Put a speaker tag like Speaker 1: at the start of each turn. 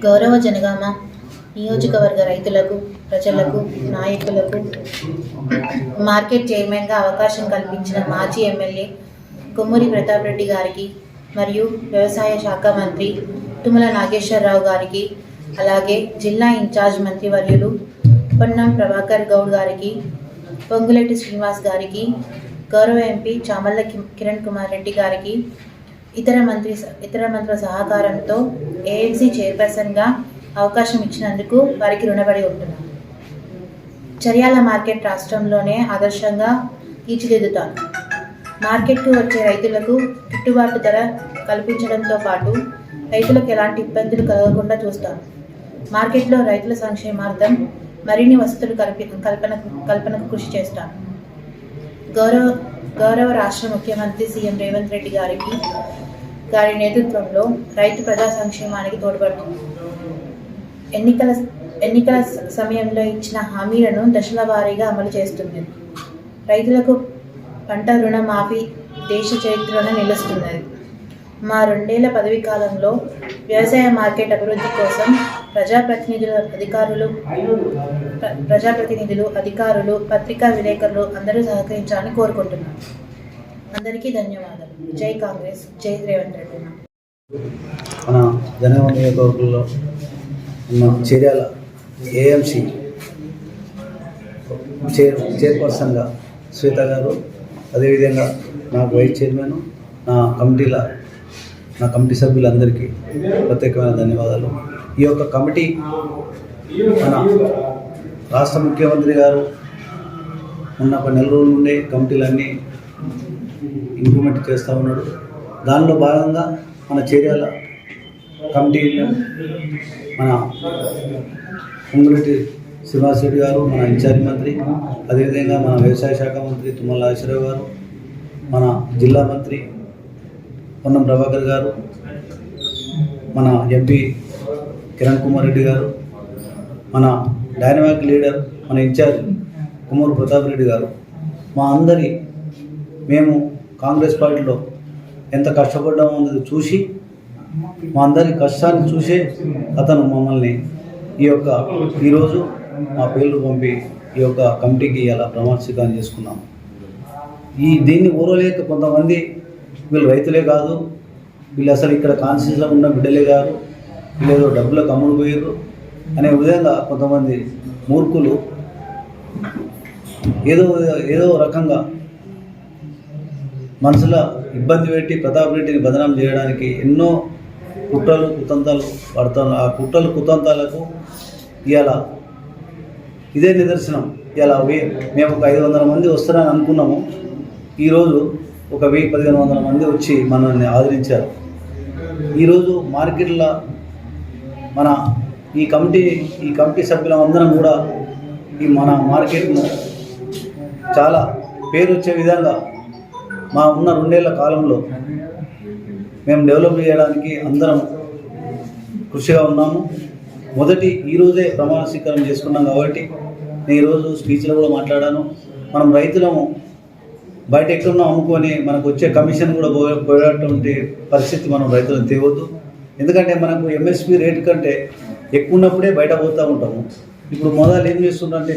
Speaker 1: గౌరవ జనగామ నియోజకవర్గ రైతులకు, ప్రజలకు, నాయకులకు మార్కెట్ చైర్మన్గా అవకాశం కల్పించిన మాజీ ఎమ్మెల్యే కొమ్మూరి ప్రతాప్ రెడ్డి గారికి మరియు వ్యవసాయ శాఖ మంత్రి తుమ్మల నాగేశ్వరరావు గారికి, అలాగే జిల్లా ఇన్ఛార్జ్ మంత్రివర్యులు పొన్నం ప్రభాకర్ గౌడ్ గారికి, పొంగులేటి శ్రీనివాస్ గారికి, గౌరవ ఎంపీ చామల్ల కిరణ్ కుమార్ రెడ్డి గారికి, ఇతర మంత్రుల సహకారంతో ఏఎంసీ చైర్పర్సన్గా అవకాశం ఇచ్చినందుకు వారికి రుణపడి ఉంటున్నాను. చర్యాల మార్కెట్ రాష్ట్రంలోనే ఆదర్శంగా తీర్చిదిద్దుతాను. మార్కెట్కు వచ్చే రైతులకు గిట్టుబాటు ధర కల్పించడంతో పాటు రైతులకు ఎలాంటి ఇబ్బందులు కలగకుండా చూస్తాను. మార్కెట్లో రైతుల సంక్షేమార్థం మరిన్ని వసతులు కల్పనకు కృషి చేస్తాను. గౌరవ రాష్ట్ర ముఖ్యమంత్రి సీఎం రేవంత్ రెడ్డి గారి నేతృత్వంలో రైతు ప్రజా సంక్షేమానికి తోడ్పడుతుంది. ఎన్నికల సమయంలో ఇచ్చిన హామీలను దశల వారీగా అమలు చేస్తుంది. రైతులకు పంట రుణ మాఫీ దేశ చరిత్రలో నిలుస్తున్నది. మా 2 ఏళ్ల పదవీ కాలంలో వ్యవసాయ మార్కెట్ అభివృద్ధి కోసం ప్రజాప్రతినిధులు, అధికారులు, పత్రికా విలేకరులు అందరూ సహకరించాలని కోరుకుంటున్నాను. అందరికీ ధన్యవాదాలు. జై కాంగ్రెస్, జై రేవంత్ రెడ్డి.
Speaker 2: మన జనగామ నియోజకవర్గంలో ఉన్న చర్యాల ఏఎంసీ చైర్పర్సన్గా శ్వేత గారు, అదేవిధంగా నాకు వైస్ చైర్మన్, నా కమిటీ సభ్యులందరికీ ప్రత్యేకమైన ధన్యవాదాలు. ఈ యొక్క కమిటీ మన రాష్ట్ర ముఖ్యమంత్రి గారు ఉన్న ఒక నెల రోజుల నుండే కమిటీలన్నీ ఇంప్లిమెంట్ చేస్తూ ఉన్నాడు. దానిలో భాగంగా మన చర్యల కమిటీలో మన పొంగులేటి శ్రీనివాస్ రెడ్డి గారు, మన ఇన్ఛార్జ్ మంత్రి, అదేవిధంగా మన వ్యవసాయ శాఖ మంత్రి తుమ్మల నాగేశ్వరరావు గారు, మన జిల్లా మంత్రి పొన్నం ప్రభాకర్ గారు, మన ఎంపీ కిరణ్ కుమార్ రెడ్డి గారు, మన డైనమిక్ లీడర్ మన ఇన్ఛార్జ్ కొమ్మూరి ప్రతాప్ రెడ్డి గారు, మేము కాంగ్రెస్ పార్టీలో ఎంత కష్టపడ్డామో అన్నది చూసి, మా అందరి కష్టాన్ని చూసే అతను మమ్మల్ని ఈరోజు మా పేర్లు పంపి ఈ యొక్క కమిటీకి ఇలా ప్రమాణ స్వీకారం చేసుకున్నాము. దీన్ని ఊరలేక కొంతమంది వీళ్ళు రైతులే కాదు, వీళ్ళు అసలు ఇక్కడ కాన్స్టిట్యూన్సీలో ఉన్న బిడ్డలే కాదు, వీళ్ళు ఏదో డబ్బులకు అమ్ముడు పోయారు అనే విధంగా కొంతమంది మూర్ఖులు ఏదో రకంగా మనసులో ఇబ్బంది పెట్టి ప్రతాప్ రెడ్డిని బదనాం చేయడానికి ఎన్నో కుట్రలు కుతంత్రాలు పడుతున్నారు. ఆ కుట్రలు కుతంత్రాలకు ఇవాళ ఇదే నిదర్శనం. ఇలా మేము ఒక 500 మంది వస్తారని అనుకున్నాము. ఈరోజు ఒక 1000-1500 మంది వచ్చి మనల్ని ఆదరించారు. ఈరోజు మార్కెట్లో మన ఈ కమిటీ సభ్యులందరం కూడా మన మార్కెట్ను చాలా పేరు వచ్చే విధంగా మా ఉన్న 2 ఏళ్ల కాలంలో మేము డెవలప్ చేయడానికి అందరం కృషిగా ఉన్నాము. ఈరోజే ప్రమాణ స్వీకారం చేసుకున్నాం కాబట్టి నేను ఈరోజు స్పీచ్లో కూడా మాట్లాడాను. మనం రైతులము బయట ఎక్కడున్నా అమ్ముకొని మనకు వచ్చే కమిషన్ కూడా పోయేటువంటి పరిస్థితి మనం రైతులను తేవద్దు. ఎందుకంటే మనకు ఎంఎస్పీ రేట్ కంటే ఎక్కువ ఉన్నప్పుడే బయట పోతూ ఉంటాము. ఇప్పుడు మొదలు ఏం చేస్తుందంటే